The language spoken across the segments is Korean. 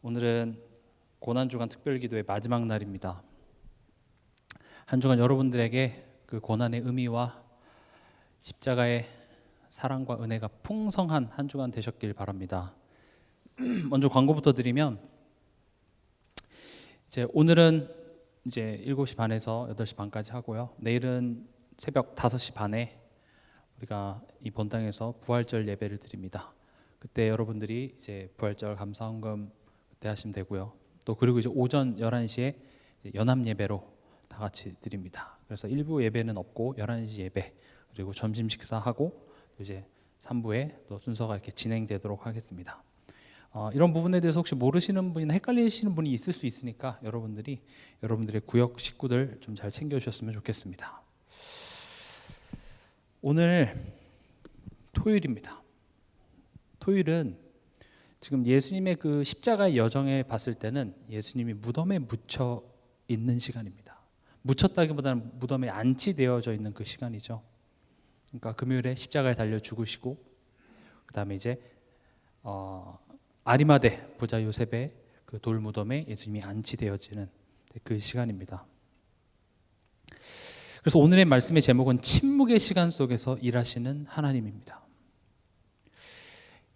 오늘은 고난주간 특별기도의 마지막 날입니다. 한 주간 여러분들에게 그 고난의 의미와 십자가의 사랑과 은혜가 풍성한 한 주간 되셨길 바랍니다. 먼저 광고부터 드리면 오늘은 7시 반에서 8시 반까지 하고요. 내일은 새벽 5시 반에 우리가 이 본당에서 부활절 예배를 드립니다. 그때 여러분들이 부활절 감사헌금 그때 하시면 되고요. 또 그리고 오전 11시에 연합 예배로 다 같이 드립니다. 그래서 1부 예배는 없고 11시 예배 그리고 점심 식사하고 이제 3부에 또 순서가 이렇게 진행되도록 하겠습니다. 이런 부분에 대해서 혹시 모르시는 분이나 헷갈리시는 분이 있을 수 있으니까 여러분들의 구역 식구들 좀 잘 챙겨주셨으면 좋겠습니다. 오늘 토요일입니다. 토요일은 지금 예수님의 그 십자가의 여정에 봤을 때는 예수님이 무덤에 묻혀 있는 시간입니다. 묻혔다기보다는 무덤에 안치되어져 있는 그 시간이죠. 그러니까 금요일에 십자가에 달려 죽으시고 그 다음에 아리마대 부자 요셉의 그 돌무덤에 예수님이 안치되어지는 그 시간입니다. 그래서 오늘의 말씀의 제목은 침묵의 시간 속에서 일하시는 하나님입니다.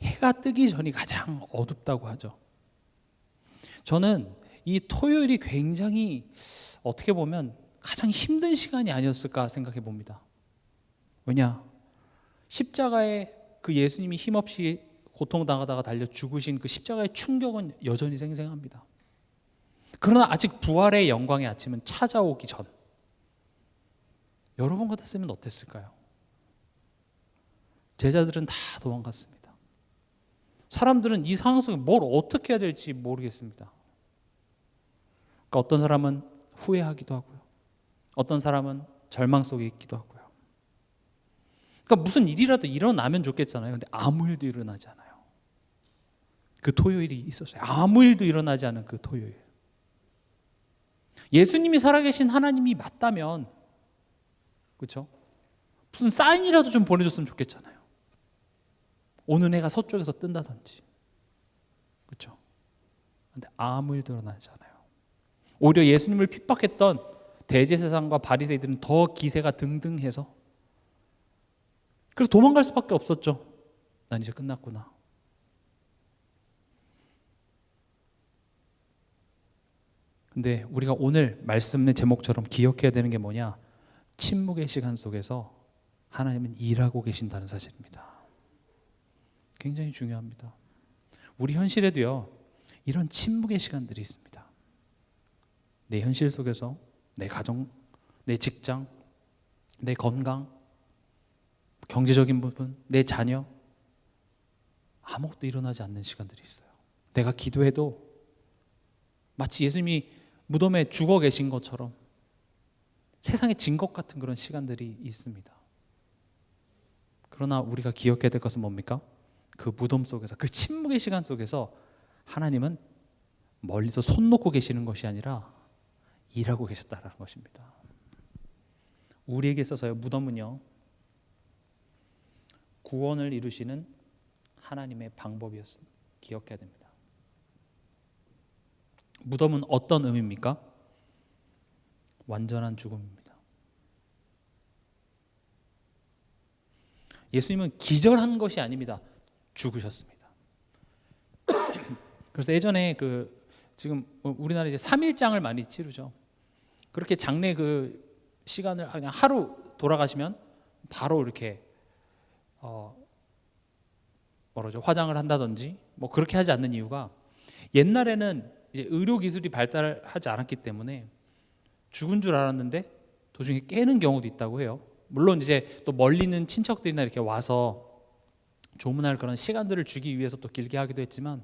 해가 뜨기 전이 가장 어둡다고 하죠. 저는 이 토요일이 굉장히 어떻게 보면 가장 힘든 시간이 아니었을까 생각해 봅니다. 왜냐? 십자가에 그 예수님이 힘없이 고통당하다가 달려 죽으신 그 십자가의 충격은 여전히 생생합니다. 그러나 아직 부활의 영광의 아침은 찾아오기 전. 여러분 같았으면 어땠을까요? 제자들은 다 도망갔습니다. 사람들은 이 상황 속에 뭘 어떻게 해야 될지 모르겠습니다. 그러니까 어떤 사람은 후회하기도 하고요. 어떤 사람은 절망 속에 있기도 하고요. 그러니까 무슨 일이라도 일어나면 좋겠잖아요. 근데 아무 일도 일어나지 않아요. 그 토요일이 있었어요. 아무 일도 일어나지 않은 그 토요일. 예수님이 살아계신 하나님이 맞다면, 그렇죠? 무슨 사인이라도 좀 보내줬으면 좋겠잖아요. 오는 해가 서쪽에서 뜬다든지, 그렇죠? 근데 아무 일도 일어나지 않아요. 오히려 예수님을 핍박했던 대제사장과 바리새인들은 더 기세가 등등해서 그래서 도망갈 수밖에 없었죠. 난 이제 끝났구나. 근데 우리가 오늘 말씀의 제목처럼 기억해야 되는 게 뭐냐? 침묵의 시간 속에서 하나님은 일하고 계신다는 사실입니다. 굉장히 중요합니다. 우리 현실에도요, 이런 침묵의 시간들이 있습니다. 내 현실 속에서 내 가정, 내 직장, 내 건강, 경제적인 부분, 내 자녀, 아무것도 일어나지 않는 시간들이 있어요. 내가 기도해도 마치 예수님이 무덤에 죽어 계신 것처럼 세상에 진 것 같은 그런 시간들이 있습니다. 그러나 우리가 기억해야 될 것은 뭡니까? 그 무덤 속에서, 그 침묵의 시간 속에서 하나님은 멀리서 손 놓고 계시는 것이 아니라 일하고 계셨다는 것입니다. 우리에게 있어서요, 무덤은요, 구원을 이루시는 하나님의 방법이었습니다. 기억해야 됩니다. 무덤은 어떤 의미입니까? 완전한 죽음입니다. 예수님은 기절한 것이 아닙니다. 죽으셨습니다. 그래서 예전에 지금 우리나라 이제 3일장을 많이 치르죠. 그렇게 장례 그 시간을 그냥 하루 돌아가시면 바로 이렇게 화장을 한다든지 뭐 그렇게 하지 않는 이유가, 옛날에는 이제 의료 기술이 발달하지 않았기 때문에 죽은 줄 알았는데 도중에 깨는 경우도 있다고 해요. 물론 이제 또 멀리 있는 친척들이나 이렇게 와서 조문할 그런 시간들을 주기 위해서 또 길게 하기도 했지만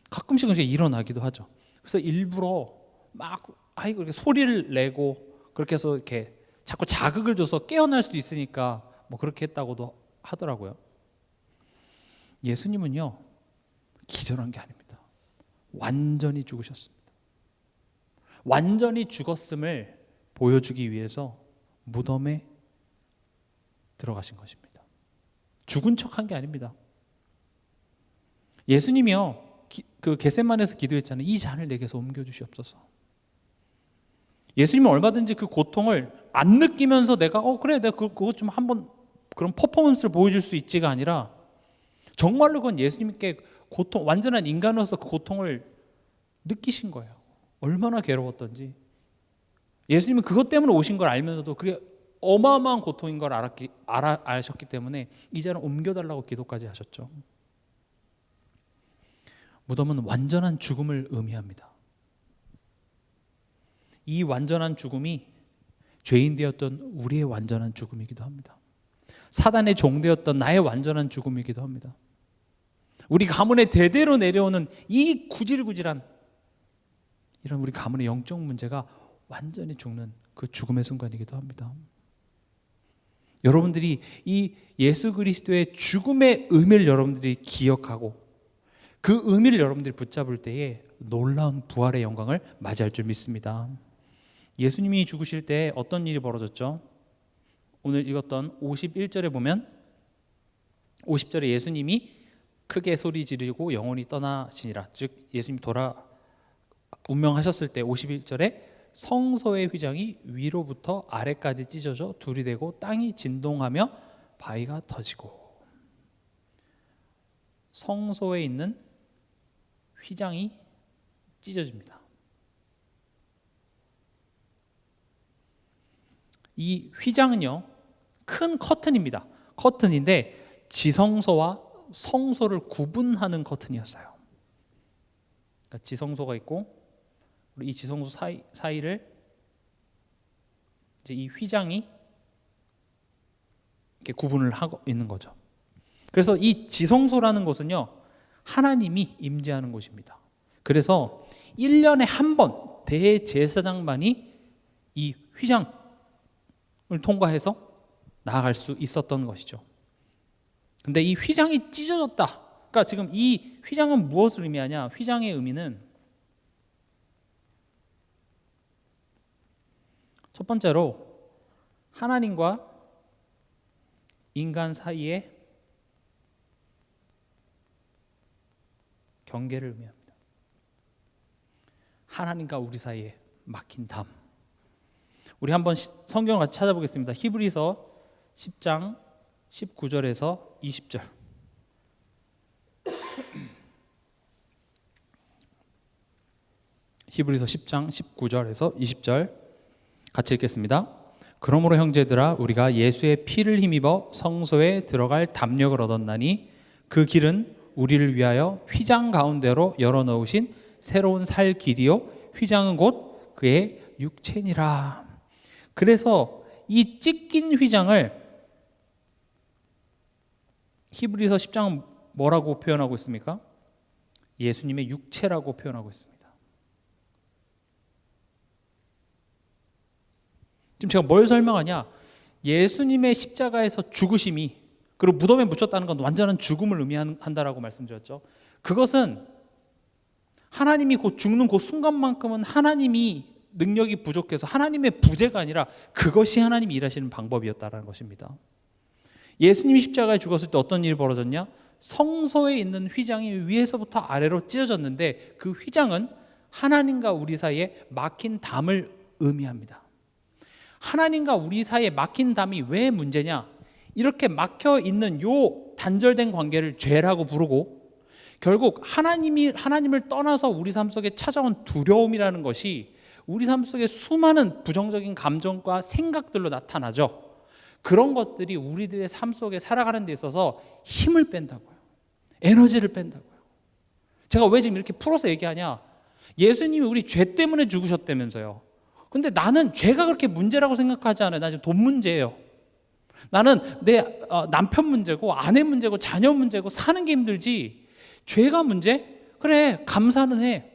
가끔씩은 이제 일어나기도 하죠. 그래서 일부러 막 이렇게 소리를 내고 그렇게 해서 이렇게 자꾸 자극을 줘서 깨어날 수도 있으니까 뭐 그렇게 했다고도 하더라고요. 예수님은요, 기절한 게 아닙니다. 완전히 죽으셨습니다. 완전히 죽었음을 보여주기 위해서 무덤에 들어가신 것입니다. 죽은 척한 게 아닙니다. 예수님이요, 그 겟세마네에서 기도했잖아요. 이 잔을 내게서 옮겨 주시옵소서. 예수님은 얼마든지 그 고통을 안 느끼면서 내가 그래 내가 그거 좀 한번 그런 퍼포먼스를 보여줄 수 있지가 아니라 정말로 그건 예수님께 완전한 인간으로서 그 고통을 느끼신 거예요. 얼마나 괴로웠던지. 예수님은 그것 때문에 오신 걸 알면서도 그게 어마어마한 고통인 걸 아셨기 때문에 이 잔을 옮겨달라고 기도까지 하셨죠. 무덤은 완전한 죽음을 의미합니다. 이 완전한 죽음이 죄인 되었던 우리의 완전한 죽음이기도 합니다. 사단의 종 되었던 나의 완전한 죽음이기도 합니다. 우리 가문에 대대로 내려오는 이 구질구질한 이런 우리 가문의 영적 문제가 완전히 죽는 그 죽음의 순간이기도 합니다. 여러분들이 이 예수 그리스도의 죽음의 의미를 여러분들이 기억하고 그 의미를 여러분들이 붙잡을 때에 놀라운 부활의 영광을 맞이할 줄 믿습니다. 예수님이 죽으실 때 어떤 일이 벌어졌죠? 오늘 읽었던 51절에 보면 50절에 예수님이 크게 소리 지르고 영혼이 떠나시니라. 즉 예수님이 운명하셨을 때 51절에 성소의 휘장이 위로부터 아래까지 찢어져 둘이 되고 땅이 진동하며 바위가 터지고. 성소에 있는 휘장이 찢어집니다. 이 휘장은요, 큰 커튼입니다. 커튼인데 지성소와 성소를 구분하는 커튼이었어요. 그러니까 지성소가 있고 이 지성소 사이를 이제 이 휘장이 이렇게 구분을 하고 있는 거죠. 그래서 이 지성소라는 곳은요, 하나님이 임재하는 곳입니다. 그래서 1년에 한 번 대제사장만이 이 휘장을 통과해서 나아갈 수 있었던 것이죠. 근데 이 휘장이 찢어졌다. 그러니까 지금 이 휘장은 무엇을 의미하냐? 휘장의 의미는 첫 번째로 하나님과 인간 사이의 경계를 의미합니다. 하나님과 우리 사이에 막힌 담. 우리 한번 성경을 같이 찾아보겠습니다. 히브리서 10장 19절에서 20절. 히브리서 10장 19절에서 20절 같이 읽겠습니다. 그러므로 형제들아 우리가 예수의 피를 힘입어 성소에 들어갈 담력을 얻었나니 그 길은 우리를 위하여 휘장 가운데로 열어놓으신 새로운 살 길이요 휘장은 곧 그의 육체니라. 그래서 이 찢긴 휘장을 히브리서 10장은 뭐라고 표현하고 있습니까? 예수님의 육체라고 표현하고 있습니다. 지금 제가 뭘 설명하냐? 예수님의 십자가에서 죽으심이 그리고 무덤에 묻혔다는 건 완전한 죽음을 의미한다라고 말씀드렸죠. 그것은 하나님이 곧 죽는 그 순간만큼은 하나님이 능력이 부족해서 하나님의 부재가 아니라 그것이 하나님이 일하시는 방법이었다라는 것입니다. 예수님이 십자가에 죽었을 때 어떤 일이 벌어졌냐? 성소에 있는 휘장이 위에서부터 아래로 찢어졌는데 그 휘장은 하나님과 우리 사이에 막힌 담을 의미합니다. 하나님과 우리 사이에 막힌 담이 왜 문제냐? 이렇게 막혀 있는 요 단절된 관계를 죄라고 부르고 결국 하나님을 떠나서 우리 삶 속에 찾아온 두려움이라는 것이 우리 삶 속에 수많은 부정적인 감정과 생각들로 나타나죠. 그런 것들이 우리들의 삶 속에 살아가는 데 있어서 힘을 뺀다고요. 에너지를 뺀다고요. 제가 왜 지금 이렇게 풀어서 얘기하냐? 예수님이 우리 죄 때문에 죽으셨다면서요. 근데 나는 죄가 그렇게 문제라고 생각하지 않아요. 나 지금 돈 문제예요. 나는 내 남편 문제고 아내 문제고 자녀 문제고 사는 게 힘들지 죄가 문제? 그래 감사는 해.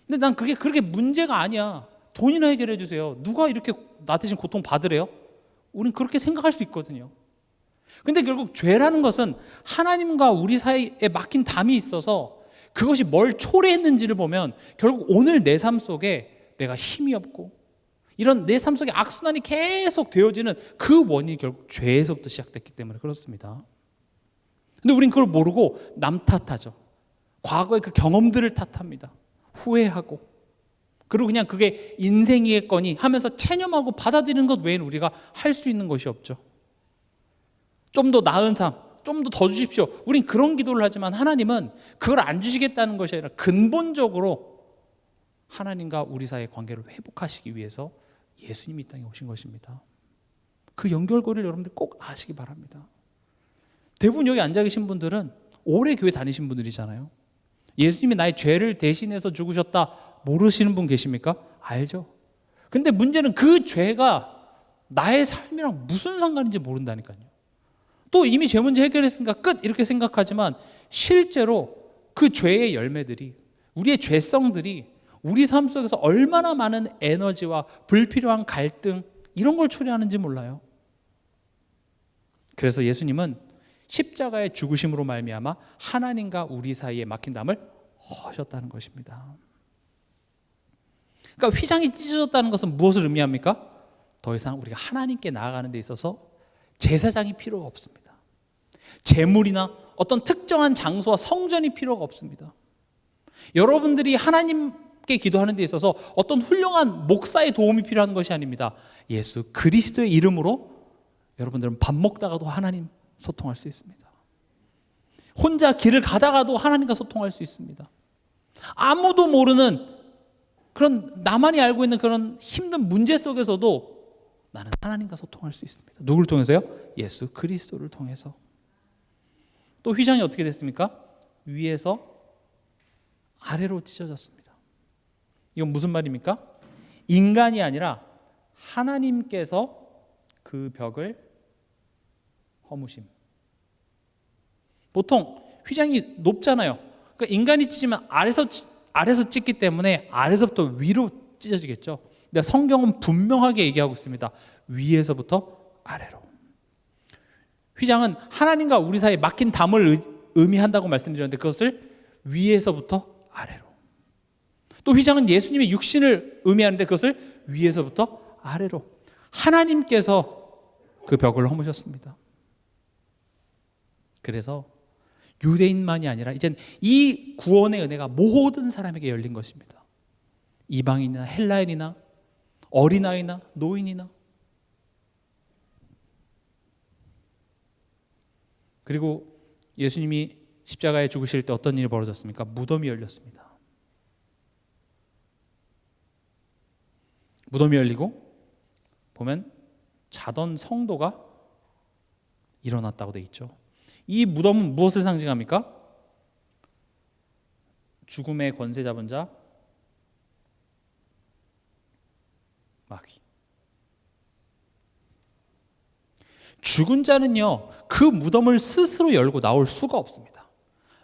근데 난 그게 그렇게 문제가 아니야. 돈이나 해결해 주세요. 누가 이렇게 나 대신 고통 받으래요? 우린 그렇게 생각할 수 있거든요. 근데 결국 죄라는 것은 하나님과 우리 사이에 막힌 담이 있어서 그것이 뭘 초래했는지를 보면 결국 오늘 내 삶 속에 내가 힘이 없고 이런 내 삶 속에 악순환이 계속 되어지는 그 원인이 결국 죄에서부터 시작됐기 때문에 그렇습니다. 근데 우린 그걸 모르고 남 탓하죠. 과거의 그 경험들을 탓합니다. 후회하고. 그리고 그냥 그게 인생이겠거니 하면서 체념하고 받아들이는 것 외에는 우리가 할 수 있는 것이 없죠. 좀 더 나은 삶, 좀 더 주십시오. 우린 그런 기도를 하지만 하나님은 그걸 안 주시겠다는 것이 아니라 근본적으로 하나님과 우리 사이의 관계를 회복하시기 위해서 예수님이 이 땅에 오신 것입니다. 그 연결고리를 여러분들 꼭 아시기 바랍니다. 대부분 여기 앉아 계신 분들은 오래 교회 다니신 분들이잖아요. 예수님이 나의 죄를 대신해서 죽으셨다 모르시는 분 계십니까? 알죠. 근데 문제는 그 죄가 나의 삶이랑 무슨 상관인지 모른다니까요. 또 이미 죄 문제 해결했으니까 끝 이렇게 생각하지만 실제로 그 죄의 열매들이, 우리의 죄성들이 우리 삶 속에서 얼마나 많은 에너지와 불필요한 갈등 이런 걸 초래하는지 몰라요. 그래서 예수님은 십자가의 죽으심으로 말미암아 하나님과 우리 사이에 막힌 담을 허셨다는 것입니다. 그러니까 휘장이 찢어졌다는 것은 무엇을 의미합니까? 더 이상 우리가 하나님께 나아가는 데 있어서 제사장이 필요가 없습니다. 제물이나 어떤 특정한 장소와 성전이 필요가 없습니다. 여러분들이 하나님께 기도하는 데 있어서 어떤 훌륭한 목사의 도움이 필요한 것이 아닙니다. 예수 그리스도의 이름으로 여러분들은 밥 먹다가도 하나님 소통할 수 있습니다. 혼자 길을 가다가도 하나님과 소통할 수 있습니다. 아무도 모르는 그런, 나만이 알고 있는 그런 힘든 문제 속에서도 나는 하나님과 소통할 수 있습니다. 누구를 통해서요? 예수 그리스도를 통해서. 또 휘장이 어떻게 됐습니까? 위에서 아래로 찢어졌습니다. 이건 무슨 말입니까? 인간이 아니라 하나님께서 그 벽을 허무심. 보통 휘장이 높잖아요. 그러니까 인간이 찢으면 아래서 찢기 때문에 아래서부터 위로 찢어지겠죠. 근데 성경은 분명하게 얘기하고 있습니다. 위에서부터 아래로. 휘장은 하나님과 우리 사이에 막힌 담을 의미한다고 말씀드렸는데 그것을 위에서부터 아래로. 또 휘장은 예수님의 육신을 의미하는데 그것을 위에서부터 아래로. 하나님께서 그 벽을 허무셨습니다. 그래서 유대인만이 아니라 이젠 이 구원의 은혜가 모든 사람에게 열린 것입니다. 이방인이나 헬라인이나 어린아이나 노인이나. 그리고 예수님이 십자가에 죽으실 때 어떤 일이 벌어졌습니까? 무덤이 열렸습니다. 무덤이 열리고 보면 자던 성도가 일어났다고 돼 있죠. 이 무덤은 무엇을 상징합니까? 죽음의 권세 잡은 자, 마귀. 죽은 자는요, 그 무덤을 스스로 열고 나올 수가 없습니다.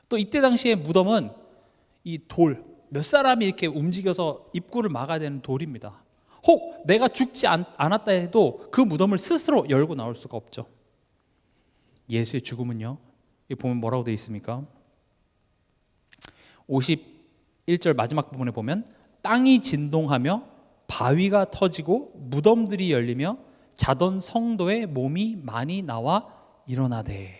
또 이때 당시에 무덤은 이 돌, 몇 사람이 이렇게 움직여서 입구를 막아야 되는 돌입니다. 혹 내가 죽지 않았다 해도 그 무덤을 스스로 열고 나올 수가 없죠. 예수의 죽음은요, 여기 보면 뭐라고 되어 있습니까? 51절 마지막 부분에 보면 땅이 진동하며 바위가 터지고 무덤들이 열리며 자던 성도의 몸이 많이 나와 일어나되.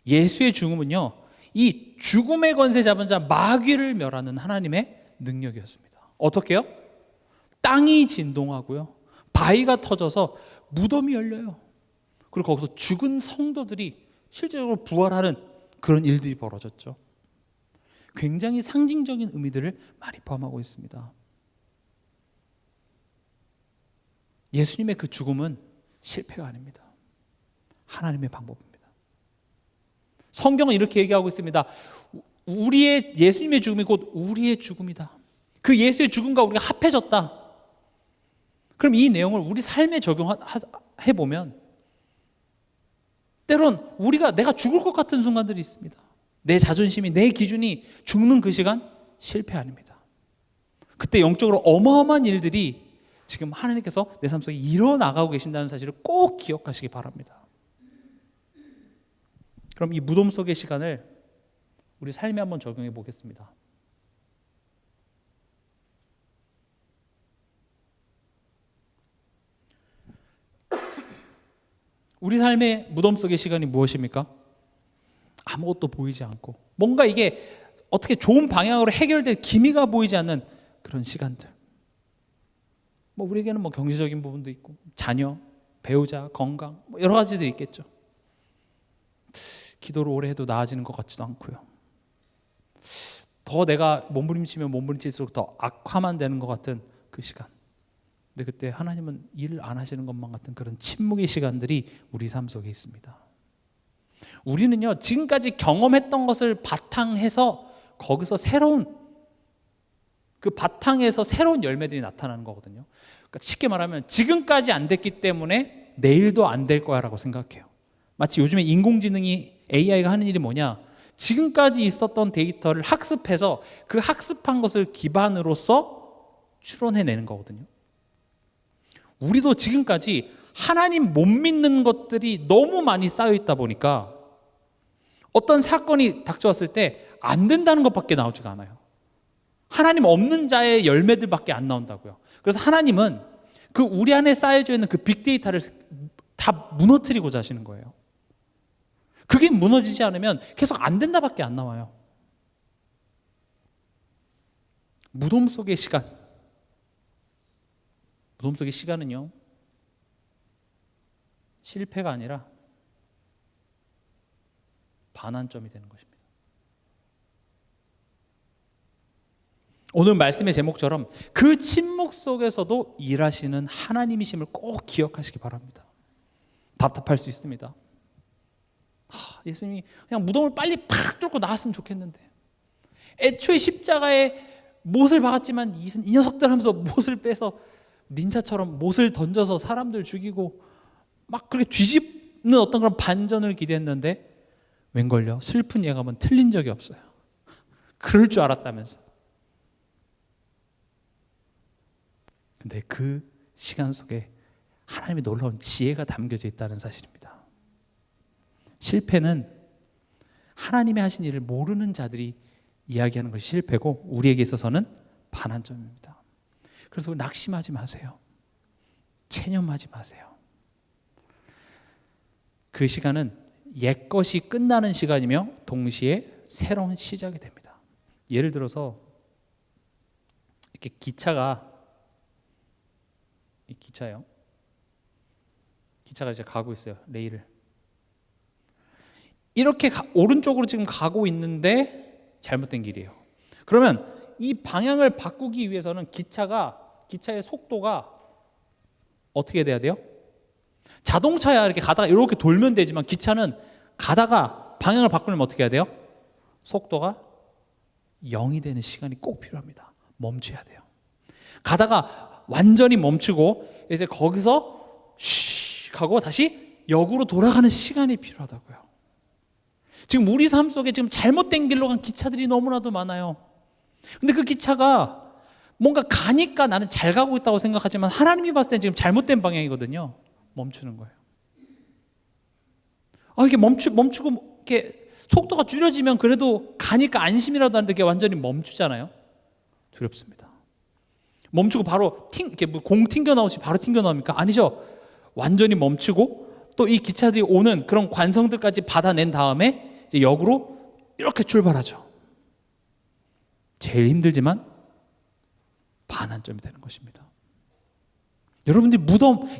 예수의 죽음은요, 이 죽음의 권세 잡은 자 마귀를 멸하는 하나님의 능력이었습니다. 어떻게요? 땅이 진동하고요, 바위가 터져서 무덤이 열려요. 그리고 거기서 죽은 성도들이 실제로 부활하는 그런 일들이 벌어졌죠. 굉장히 상징적인 의미들을 많이 포함하고 있습니다. 예수님의 그 죽음은 실패가 아닙니다. 하나님의 방법입니다. 성경은 이렇게 얘기하고 있습니다. 우리의 예수님의 죽음이 곧 우리의 죽음이다. 그 예수의 죽음과 우리가 합해졌다. 그럼 이 내용을 우리 삶에 적용해 보면 때론 내가 죽을 것 같은 순간들이 있습니다. 내 자존심이, 내 기준이 죽는 그 시간 실패 아닙니다. 그때 영적으로 어마어마한 일들이 지금 하나님께서 내 삶 속에 일어나가고 계신다는 사실을 꼭 기억하시기 바랍니다. 그럼 이 무덤 속의 시간을 우리 삶에 한번 적용해 보겠습니다. 우리 삶의 무덤 속의 시간이 무엇입니까? 아무것도 보이지 않고 뭔가 이게 어떻게 좋은 방향으로 해결될 기미가 보이지 않는 그런 시간들. 뭐 우리에게는 뭐 경제적인 부분도 있고 자녀, 배우자, 건강 뭐 여러 가지들이 있겠죠. 기도를 오래 해도 나아지는 것 같지도 않고요. 더 내가 몸부림치면 몸부림칠수록 더 악화만 되는 것 같은 그 시간. 근데 그때 하나님은 일을 안 하시는 것만 같은 그런 침묵의 시간들이 우리 삶 속에 있습니다. 우리는요, 지금까지 경험했던 것을 바탕해서 거기서 그 바탕에서 새로운 열매들이 나타나는 거거든요. 그러니까 쉽게 말하면 지금까지 안 됐기 때문에 내일도 안 될 거야 라고 생각해요. 마치 요즘에 인공지능이 AI가 하는 일이 뭐냐, 지금까지 있었던 데이터를 학습해서 그 학습한 것을 기반으로서 추론해내는 거거든요. 우리도 지금까지 하나님 못 믿는 것들이 너무 많이 쌓여 있다 보니까 어떤 사건이 닥쳐왔을 때 안 된다는 것밖에 나오지가 않아요. 하나님 없는 자의 열매들밖에 안 나온다고요. 그래서 하나님은 그 우리 안에 쌓여져 있는 그 빅데이터를 다 무너뜨리고자 하시는 거예요. 그게 무너지지 않으면 계속 안 된다밖에 안 나와요. 무덤 속의 시간. 무덤 속의 시간은요, 실패가 아니라 반환점이 되는 것입니다. 오늘 말씀의 제목처럼 그 침묵 속에서도 일하시는 하나님이심을 꼭 기억하시기 바랍니다. 답답할 수 있습니다. 예수님이 그냥 무덤을 빨리 팍 뚫고 나왔으면 좋겠는데, 애초에 십자가에 못을 박았지만 이 녀석들 하면서 못을 빼서 닌자처럼 못을 던져서 사람들 죽이고 막 그렇게 뒤집는 어떤 그런 반전을 기대했는데 웬걸요? 슬픈 예감은 틀린 적이 없어요. 그럴 줄 알았다면서. 근데 그 시간 속에 하나님의 놀라운 지혜가 담겨져 있다는 사실입니다. 실패는 하나님의 하신 일을 모르는 자들이 이야기하는 것이 실패고, 우리에게 있어서는 반환점입니다. 그래서 낙심하지 마세요. 체념하지 마세요. 그 시간은 옛것이 끝나는 시간이며 동시에 새로운 시작이 됩니다. 예를 들어서 이렇게 기차예요. 기차가 이제 가고 있어요. 레일을. 이렇게 오른쪽으로 지금 가고 있는데 잘못된 길이에요. 그러면 이 방향을 바꾸기 위해서는 기차의 속도가 어떻게 돼야 돼요? 자동차야 이렇게 가다가 이렇게 돌면 되지만 기차는 가다가 방향을 바꾸려면 어떻게 해야 돼요? 속도가 0이 되는 시간이 꼭 필요합니다. 멈춰야 돼요. 가다가 완전히 멈추고 이제 거기서 쉬 하고 다시 역으로 돌아가는 시간이 필요하다고요. 지금 우리 삶 속에 지금 잘못된 길로 간 기차들이 너무나도 많아요. 근데 그 기차가 뭔가 가니까 나는 잘 가고 있다고 생각하지만 하나님이 봤을 때 지금 잘못된 방향이거든요. 멈추는 거예요. 이게 멈추고 이렇게 속도가 줄여지면 그래도 가니까 안심이라도 하는데 이게 완전히 멈추잖아요. 두렵습니다. 멈추고 바로 이렇게 공 튕겨 나오지 바로 튕겨 나옵니까? 아니죠. 완전히 멈추고 또 이 기차들이 오는 그런 관성들까지 받아낸 다음에 이제 역으로 이렇게 출발하죠. 제일 힘들지만 반환점이 되는 것입니다. 여러분들이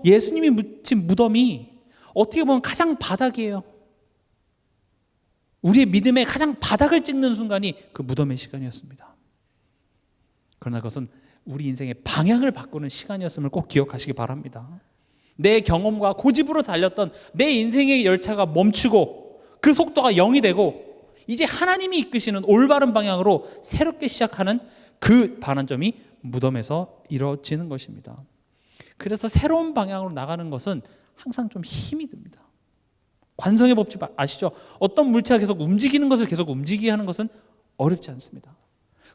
예수님이 묻힌 무덤이 어떻게 보면 가장 바닥이에요. 우리의 믿음의 가장 바닥을 찍는 순간이 그 무덤의 시간이었습니다. 그러나 그것은 우리 인생의 방향을 바꾸는 시간이었음을 꼭 기억하시기 바랍니다. 내 경험과 고집으로 달렸던 내 인생의 열차가 멈추고 그 속도가 0이 되고 이제 하나님이 이끄시는 올바른 방향으로 새롭게 시작하는 그 반환점이 무덤에서 이루어지는 것입니다. 그래서 새로운 방향으로 나가는 것은 항상 좀 힘이 듭니다. 관성의 법칙 아시죠? 어떤 물체가 계속 움직이는 것을 계속 움직이게 하는 것은 어렵지 않습니다.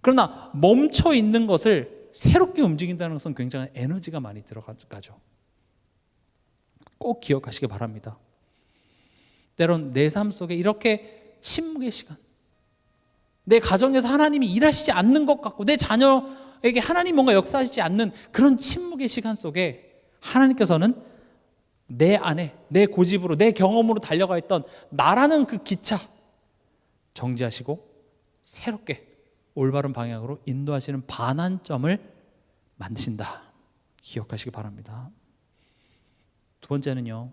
그러나 멈춰 있는 것을 새롭게 움직인다는 것은 굉장한 에너지가 많이 들어가죠. 꼭 기억하시기 바랍니다. 때론 내 삶 속에 이렇게 침묵의 시간, 내 가정에서 하나님이 일하시지 않는 것 같고 내 자녀에게 하나님 뭔가 역사하시지 않는 그런 침묵의 시간 속에 하나님께서는 내 안에 내 고집으로 내 경험으로 달려가 있던 나라는 그 기차, 정지하시고 새롭게 올바른 방향으로 인도하시는 반환점을 만드신다. 기억하시기 바랍니다. 두 번째는요,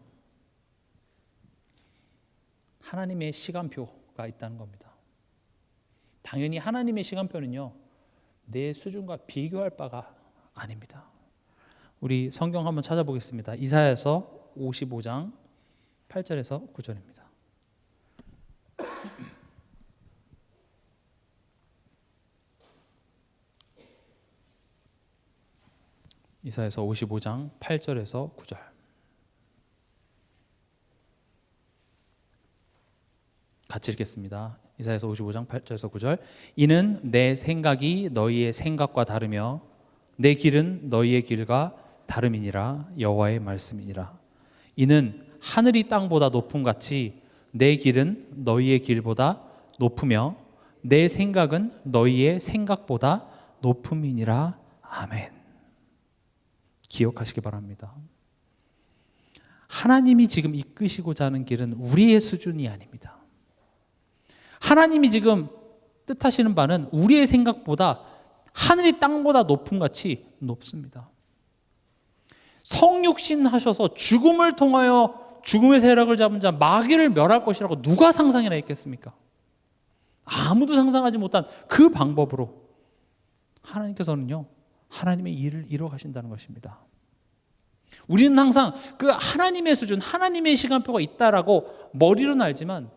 하나님의 시간표가 있다는 겁니다. 당연히 하나님의 시간표는요, 내 수준과 비교할 바가 아닙니다. 우리 성경 한번 찾아보겠습니다. 이사야서 55장 8절에서 9절입니다. 이사야서 55장 8절에서 9절. 같이 읽겠습니다. 이사야서 55장 8절에서 9절. 이는 내 생각이 너희의 생각과 다르며 내 길은 너희의 길과 다름이니라. 여호와의 말씀이니라. 이는 하늘이 땅보다 높음 같이 내 길은 너희의 길보다 높으며 내 생각은 너희의 생각보다 높음이니라. 아멘. 기억하시기 바랍니다. 하나님이 지금 이끄시고자 하는 길은 우리의 수준이 아닙니다. 하나님이 지금 뜻하시는 바는 우리의 생각보다 하늘이 땅보다 높음 같이 높습니다. 성육신 하셔서 죽음을 통하여 죽음의 세력을 잡은 자 마귀를 멸할 것이라고 누가 상상이나 했겠습니까? 아무도 상상하지 못한 그 방법으로 하나님께서는요, 하나님의 일을 이루어 가신다는 것입니다. 우리는 항상 그 하나님의 수준, 하나님의 시간표가 있다라고 머리로는 알지만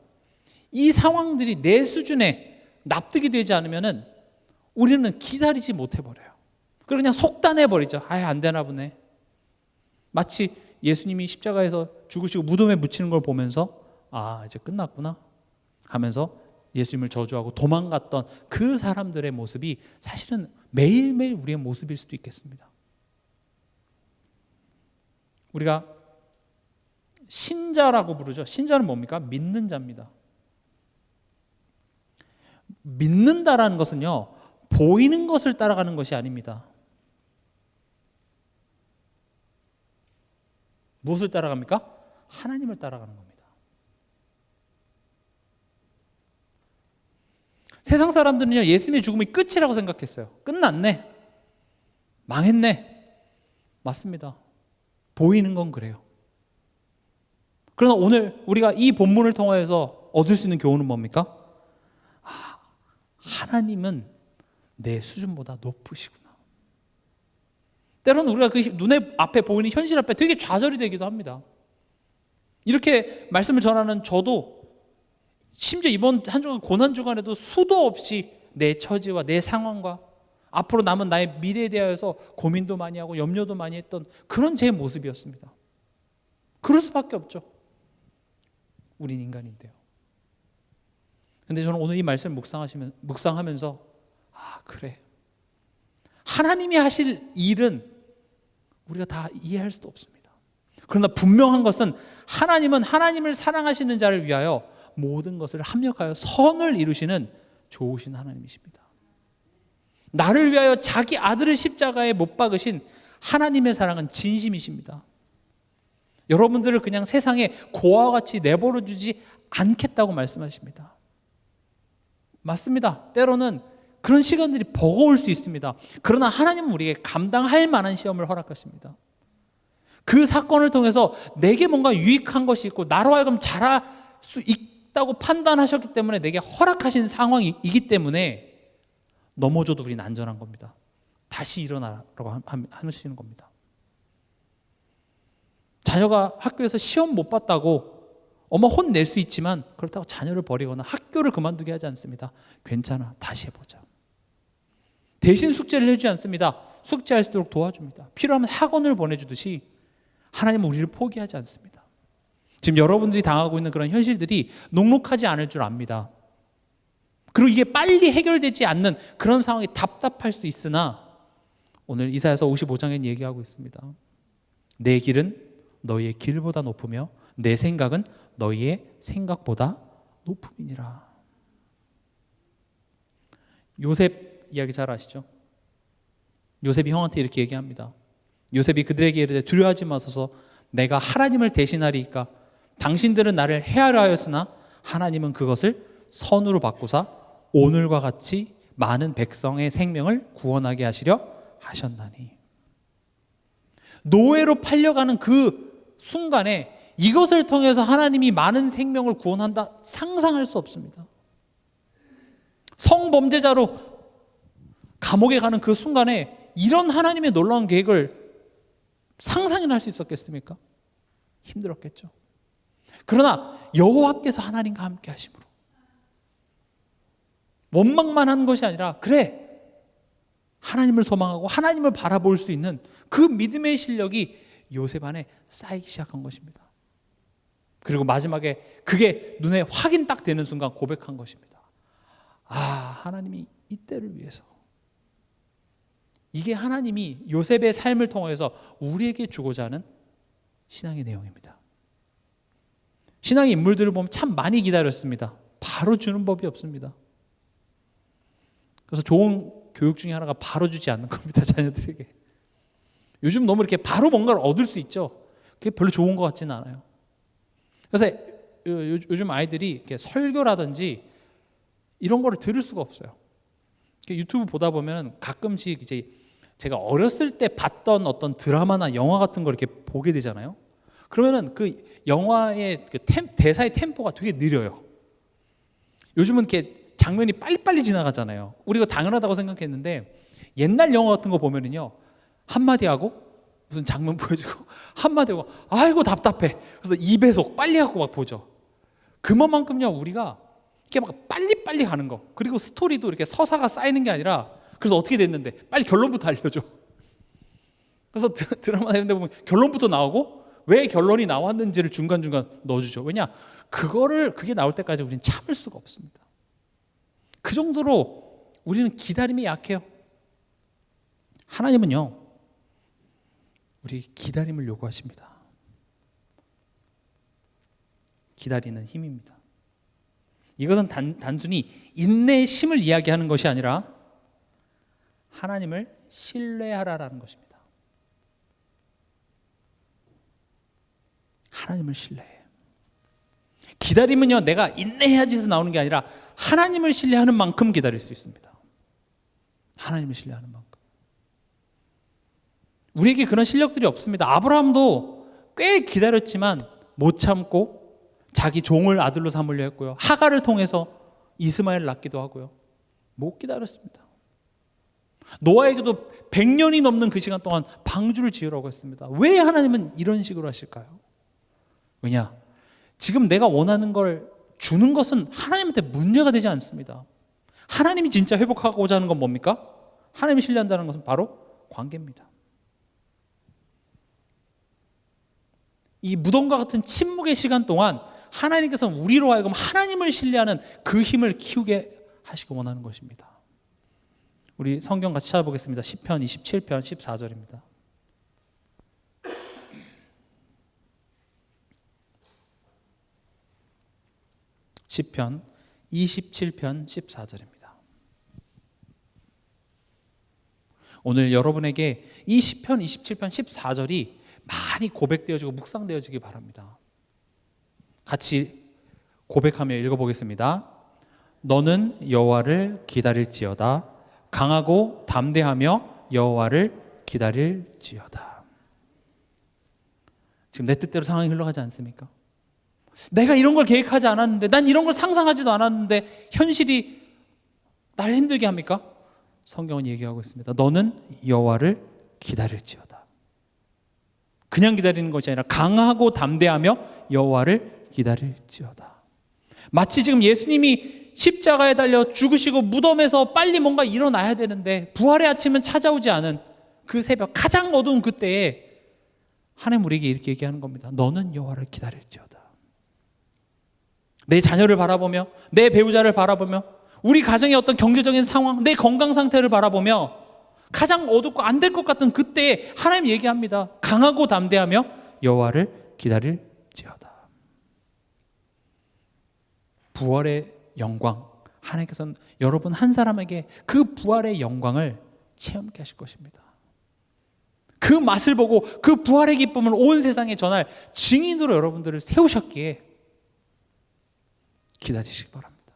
이 상황들이 내 수준에 납득이 되지 않으면은 우리는 기다리지 못해 버려요. 그리고 그냥 속단해 버리죠. 안 되나 보네. 마치 예수님이 십자가에서 죽으시고 무덤에 묻히는 걸 보면서 이제 끝났구나 하면서 예수님을 저주하고 도망갔던 그 사람들의 모습이 사실은 매일매일 우리의 모습일 수도 있겠습니다. 우리가 신자라고 부르죠. 신자는 뭡니까? 믿는 자입니다. 믿는다라는 것은요, 보이는 것을 따라가는 것이 아닙니다. 무엇을 따라갑니까? 하나님을 따라가는 겁니다. 세상 사람들은요, 예수님의 죽음이 끝이라고 생각했어요. 끝났네, 망했네. 맞습니다. 보이는 건 그래요. 그러나 오늘 우리가 이 본문을 통해서 얻을 수 있는 교훈은 뭡니까? 하나님은 내 수준보다 높으시구나. 때로는 우리가 그 눈에 앞에 보이는 현실 앞에 되게 좌절이 되기도 합니다. 이렇게 말씀을 전하는 저도 심지어 이번 한 주간 고난 주간에도 수도 없이 내 처지와 내 상황과 앞으로 남은 나의 미래에 대하여서 고민도 많이 하고 염려도 많이 했던 그런 제 모습이었습니다. 그럴 수밖에 없죠. 우린 인간인데요. 근데 저는 오늘 이 말씀을 묵상하면서 그래, 하나님이 하실 일은 우리가 다 이해할 수도 없습니다. 그러나 분명한 것은 하나님은 하나님을 사랑하시는 자를 위하여 모든 것을 합력하여 선을 이루시는 좋으신 하나님이십니다. 나를 위하여 자기 아들을 십자가에 못 박으신 하나님의 사랑은 진심이십니다. 여러분들을 그냥 세상에 고아와 같이 내버려 두지 않겠다고 말씀하십니다. 맞습니다. 때로는 그런 시간들이 버거울 수 있습니다. 그러나 하나님은 우리에게 감당할 만한 시험을 허락하십니다. 그 사건을 통해서 내게 뭔가 유익한 것이 있고 나로 하여금 잘할 수 있다고 판단하셨기 때문에 내게 허락하신 상황이기 때문에 넘어져도 우리는 안전한 겁니다. 다시 일어나라고 하시는 겁니다. 자녀가 학교에서 시험 못 봤다고 엄마 혼낼 수 있지만 그렇다고 자녀를 버리거나 학교를 그만두게 하지 않습니다. 괜찮아, 다시 해보자. 대신 숙제를 해주지 않습니다. 숙제할 수 있도록 도와줍니다. 필요하면 학원을 보내주듯이 하나님은 우리를 포기하지 않습니다. 지금 여러분들이 당하고 있는 그런 현실들이 녹록하지 않을 줄 압니다. 그리고 이게 빨리 해결되지 않는 그런 상황이 답답할 수 있으나 오늘 이사야서 55장에 얘기하고 있습니다. 내 길은 너희의 길보다 높으며 내 생각은 너희의 생각보다 높음이니라. 요셉 이야기 잘 아시죠? 요셉이 형한테 이렇게 얘기합니다. 요셉이 그들에게 이르되 두려워하지 마소서, 내가 하나님을 대신하리이까. 당신들은 나를 해하려 하였으나 하나님은 그것을 선으로 바꾸사 오늘과 같이 많은 백성의 생명을 구원하게 하시려 하셨나니. 노예로 팔려가는 그 순간에 이것을 통해서 하나님이 많은 생명을 구원한다 상상할 수 없습니다. 성범죄자로 감옥에 가는 그 순간에 이런 하나님의 놀라운 계획을 상상이나 할 수 있었겠습니까? 힘들었겠죠. 그러나 여호와께서 하나님과 함께 하심으로 원망만 한 것이 아니라 그래 하나님을 소망하고 하나님을 바라볼 수 있는 그 믿음의 실력이 요셉 안에 쌓이기 시작한 것입니다. 그리고 마지막에 그게 눈에 확인 딱 되는 순간 고백한 것입니다. 아, 하나님이 이때를 위해서. 이게 하나님이 요셉의 삶을 통해서 우리에게 주고자 하는 신앙의 내용입니다. 신앙의 인물들을 보면 참 많이 기다렸습니다. 바로 주는 법이 없습니다. 그래서 좋은 교육 중에 하나가 바로 주지 않는 겁니다. 자녀들에게. 요즘 너무 이렇게 바로 뭔가를 얻을 수 있죠. 그게 별로 좋은 것 같지는 않아요. 그래서 요즘 아이들이 이렇게 설교라든지 이런 거를 들을 수가 없어요. 유튜브 보다 보면 가끔씩 이제 제가 어렸을 때 봤던 어떤 드라마나 영화 같은 걸 이렇게 보게 되잖아요. 그러면은 그 영화의 그 대사의 템포가 되게 느려요. 요즘은 이렇게 장면이 빨리빨리 지나가잖아요. 우리가 당연하다고 생각했는데 옛날 영화 같은 거 보면은요, 한마디 하고 무슨 장면 보여주고 한마디 하고 아이고 답답해. 그래서 2배속 빨리 하고 막 보죠. 그만큼요 우리가 이렇게 막 빨리빨리 가는 거, 그리고 스토리도 이렇게 서사가 쌓이는 게 아니라, 그래서 어떻게 됐는데 빨리 결론부터 알려줘. 그래서 드라마 이런 데 보면 결론부터 나오고 왜 결론이 나왔는지를 중간중간 넣어주죠. 왜냐? 그게 나올 때까지 우리는 참을 수가 없습니다. 그 정도로 우리는 기다림이 약해요. 하나님은요, 우리 기다림을 요구하십니다. 기다리는 힘입니다. 이것은 단순히 인내의 심을 이야기하는 것이 아니라 하나님을 신뢰하라라는 것입니다. 하나님을 신뢰해. 기다림은요, 내가 인내해야지 해서 나오는 게 아니라 하나님을 신뢰하는 만큼 기다릴 수 있습니다. 하나님을 신뢰하는 만큼. 우리에게 그런 실력들이 없습니다. 아브라함도 꽤 기다렸지만 못 참고 자기 종을 아들로 삼으려 했고요. 하갈을 통해서 이스마엘을 낳기도 하고요. 못 기다렸습니다. 노아에게도 100년이 넘는 그 시간 동안 방주를 지으라고 했습니다. 왜 하나님은 이런 식으로 하실까요? 왜냐? 지금 내가 원하는 걸 주는 것은 하나님한테 문제가 되지 않습니다. 하나님이 진짜 회복하고자 하는 건 뭡니까? 하나님이 신뢰한다는 것은 바로 관계입니다. 이 무덤과 같은 침묵의 시간 동안 하나님께서는 우리로 하여금 하나님을 신뢰하는 그 힘을 키우게 하시기 원하는 것입니다. 우리 성경 같이 찾아보겠습니다. 시편 27편 14절입니다. 시편 27편 14절입니다. 오늘 여러분에게 이 시편 27편 14절이 많이 고백되어지고 묵상되어지기 바랍니다. 같이 고백하며 읽어보겠습니다. 너는 여호와를 기다릴지어다. 강하고 담대하며 여호와를 기다릴지어다. 지금 내 뜻대로 상황이 흘러가지 않습니까? 내가 이런 걸 계획하지 않았는데, 난 이런 걸 상상하지도 않았는데 현실이 나를 힘들게 합니까? 성경은 얘기하고 있습니다. 너는 여호와를 기다릴지어다. 그냥 기다리는 것이 아니라 강하고 담대하며 여호와를 기다릴지어다. 마치 지금 예수님이 십자가에 달려 죽으시고 무덤에서 빨리 뭔가 일어나야 되는데 부활의 아침은 찾아오지 않은 그 새벽, 가장 어두운 그때에 하나님 우리에게 이렇게 얘기하는 겁니다. 너는 여호와를 기다릴지어다. 내 자녀를 바라보며, 내 배우자를 바라보며, 우리 가정의 어떤 경제적인 상황, 내 건강 상태를 바라보며 가장 어둡고 안 될 것 같은 그때에 하나님 얘기합니다. 강하고 담대하며 여호와를 기다릴지어다. 부활의 영광, 하나님께서는 여러분 한 사람에게 그 부활의 영광을 체험케 하실 것입니다. 그 맛을 보고 그 부활의 기쁨을 온 세상에 전할 증인으로 여러분들을 세우셨기에 기다리시기 바랍니다.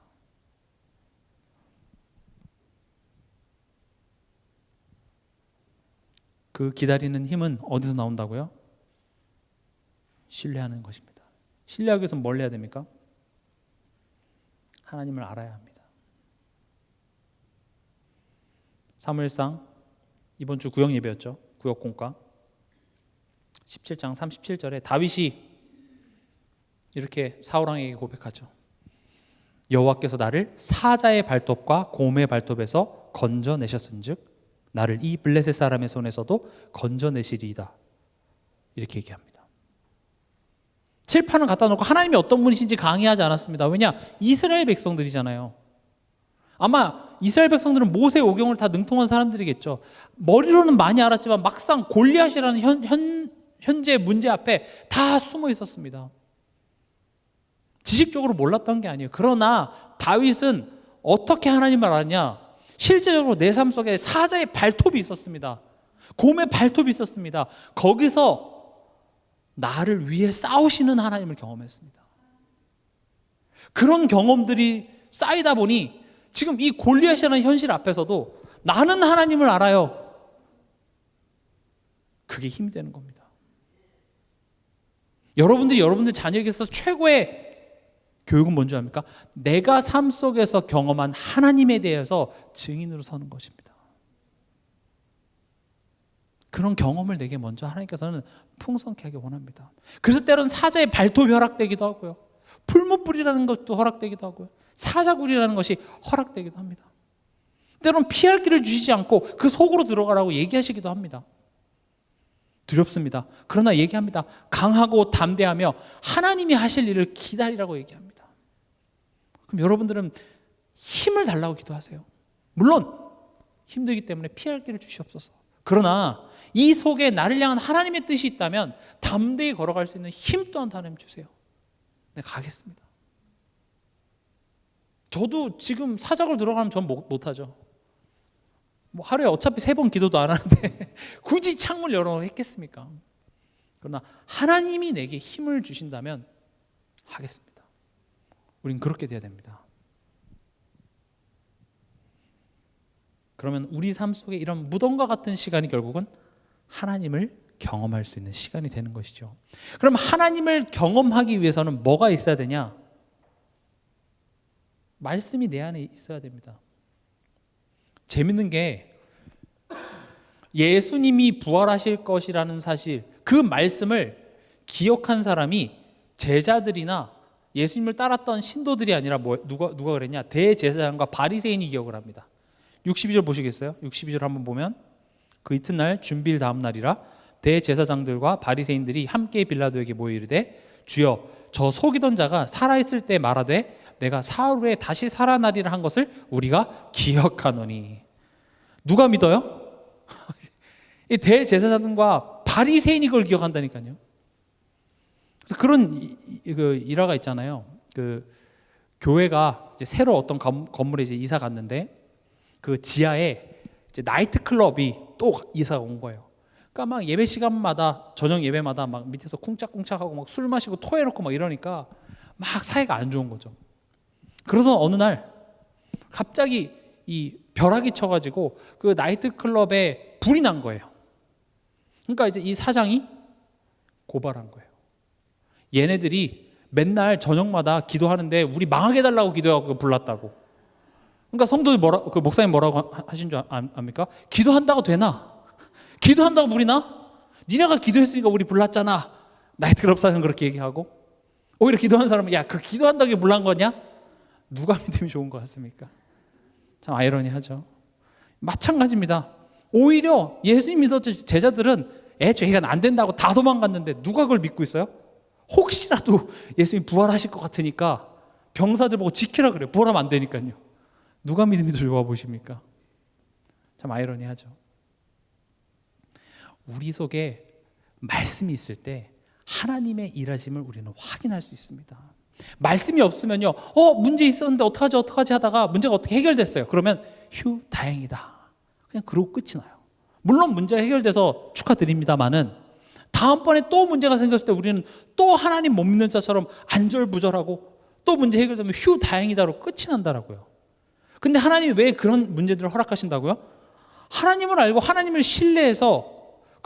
그 기다리는 힘은 어디서 나온다고요? 신뢰하는 것입니다. 신뢰하기 위해서 뭘 해야 됩니까? 하나님을 알아야 합니다. 사무엘상 이번 주 구역 예배였죠. 구역 공과 17장 37절에 다윗이 이렇게 사울왕에게 고백하죠. 여호와께서 나를 사자의 발톱과 곰의 발톱에서 건져내셨은즉 나를 이 블레셋 사람의 손에서도 건져내시리이다. 이렇게 얘기합니다. 칠판을 갖다 놓고 하나님이 어떤 분이신지 강의하지 않았습니다. 왜냐? 이스라엘 백성들이잖아요. 아마 이스라엘 백성들은 모세 오경을 다 능통한 사람들이겠죠. 머리로는 많이 알았지만 막상 골리앗이라는 현재 문제 앞에 다 숨어 있었습니다. 지식적으로 몰랐던 게 아니에요. 그러나 다윗은 어떻게 하나님을 알았냐? 실제적으로 내 삶 속에 사자의 발톱이 있었습니다. 곰의 발톱이 있었습니다. 거기서 나를 위해 싸우시는 하나님을 경험했습니다. 그런 경험들이 쌓이다 보니 지금 이 골리앗이라는 현실 앞에서도 나는 하나님을 알아요. 그게 힘이 되는 겁니다. 여러분들이 여러분들 자녀에게서 최고의 교육은 뭔지 압니까? 내가 삶 속에서 경험한 하나님에 대해서 증인으로 서는 것입니다. 그런 경험을 내게 먼저 하나님께서는 풍성케 하기 원합니다. 그래서 때로는 사자의 발톱이 허락되기도 하고요. 풀무불이라는 것도 허락되기도 하고요. 사자굴이라는 것이 허락되기도 합니다. 때로는 피할 길을 주시지 않고 그 속으로 들어가라고 얘기하시기도 합니다. 두렵습니다. 그러나 얘기합니다. 강하고 담대하며 하나님이 하실 일을 기다리라고 얘기합니다. 그럼 여러분들은 힘을 달라고 기도하세요. 물론 힘들기 때문에 피할 길을 주시옵소서. 그러나 이 속에 나를 향한 하나님의 뜻이 있다면 담대히 걸어갈 수 있는 힘 또한 하나님 주세요. 내가 가겠습니다. 저도 지금 사자굴 들어가면 전 못하죠. 뭐 하루에 어차피 3번 기도도 안 하는데 굳이 창문 열어 했겠습니까? 그러나 하나님이 내게 힘을 주신다면 하겠습니다. 우린 그렇게 돼야 됩니다. 그러면 우리 삶 속에 이런 무덤과 같은 시간이 결국은 하나님을 경험할 수 있는 시간이 되는 것이죠. 그럼 하나님을 경험하기 위해서는 뭐가 있어야 되냐? 말씀이 내 안에 있어야 됩니다. 재밌는 게 예수님이 부활하실 것이라는 사실, 그 말씀을 기억한 사람이 제자들이나 예수님을 따랐던 신도들이 아니라 누가 그랬냐? 대제사장과 바리새인이 기억을 합니다. 62절 보시겠어요? 62절 한번 보면 그 이튿날 준비일 다음 날이라 대제사장들과 바리새인들이 함께 빌라도에게 모여 이르되 주여 저 속이던 자가 살아있을 때 말하되 내가 사흘 후에 다시 살아나리라 한 것을 우리가 기억하노니. 누가 믿어요? 이 대제사장과 바리새인이 그걸 기억한다니까요. 그래서 그런 일화가 있잖아요. 그 교회가 이제 새로 어떤 건물에 이제 이사 갔는데 그 지하에 이제 나이트 클럽이 또 이사가 온 거예요. 그러니까 막 예배 시간마다 저녁 예배마다 막 밑에서 쿵짝쿵짝하고 막 술 마시고 토해놓고 막 이러니까 막 사이가 안 좋은 거죠. 그래서 어느 날 갑자기 이 벼락이 쳐가지고 그 나이트 클럽에 불이 난 거예요. 그러니까 이제 이 사장이 고발한 거예요. 얘네들이 맨날 저녁마다 기도하는데 우리 망하게 해달라고 기도하고 불났다고. 그러니까 성도들 그 목사님 뭐라고 하신 줄 압니까? 기도한다고 되나? 기도한다고 불이 나? 니네가 기도했으니까 우리 불났잖아. 나이트클럽 사장 그렇게 얘기하고 오히려 기도한 사람은 야, 그 기도한다고 불난 거냐? 누가 믿음이 좋은 것 같습니까? 참 아이러니하죠. 마찬가지입니다. 오히려 예수님 믿었던 제자들은 저희가 안 된다고 다 도망갔는데 누가 그걸 믿고 있어요? 혹시라도 예수님 부활하실 것 같으니까 병사들 보고 지키라 그래요. 부활하면 안 되니까요. 누가 믿음이 더 좋아 보십니까? 참 아이러니하죠. 우리 속에 말씀이 있을 때 하나님의 일하심을 우리는 확인할 수 있습니다. 말씀이 없으면요, 문제 있었는데 어떡하지 하다가 문제가 어떻게 해결됐어요. 그러면 휴, 다행이다. 그냥 그러고 끝이 나요. 물론 문제가 해결돼서 축하드립니다만은 다음번에 또 문제가 생겼을 때 우리는 또 하나님 못 믿는 자처럼 안절부절하고 또 문제 해결되면 휴, 다행이다로 끝이 난다라고요. 근데 하나님이 왜 그런 문제들을 허락하신다고요? 하나님을 알고 하나님을 신뢰해서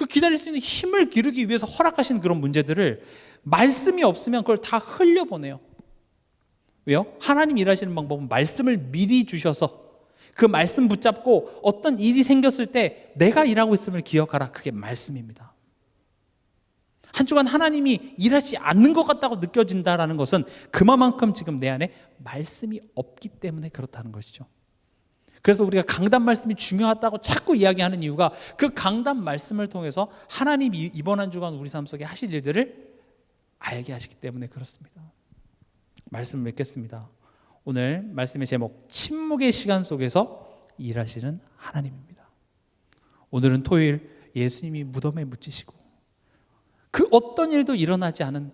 그 기다릴 수 있는 힘을 기르기 위해서 허락하신 그런 문제들을 말씀이 없으면 그걸 다 흘려보내요. 왜요? 하나님 일하시는 방법은 말씀을 미리 주셔서 그 말씀 붙잡고 어떤 일이 생겼을 때 내가 일하고 있음을 기억하라. 그게 말씀입니다. 한 주간 하나님이 일하지 않는 것 같다고 느껴진다는 것은 그만큼 지금 내 안에 말씀이 없기 때문에 그렇다는 것이죠. 그래서 우리가 강단 말씀이 중요하다고 자꾸 이야기하는 이유가 그 강단 말씀을 통해서 하나님이 이번 한 주간 우리 삶 속에 하실 일들을 알게 하시기 때문에 그렇습니다. 말씀을 맺겠습니다. 오늘 말씀의 제목, 침묵의 시간 속에서 일하시는 하나님입니다. 오늘은 토요일, 예수님이 무덤에 묻히시고 그 어떤 일도 일어나지 않은,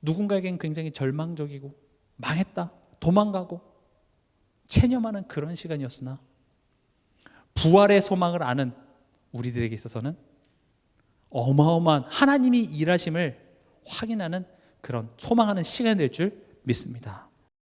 누군가에겐 굉장히 절망적이고 망했다, 도망가고 체념하는 그런 시간이었으나 부활의 소망을 아는 우리들에게 있어서는 어마어마한 하나님이 일하심을 확인하는 그런 소망하는 시간이 될 줄 믿습니다.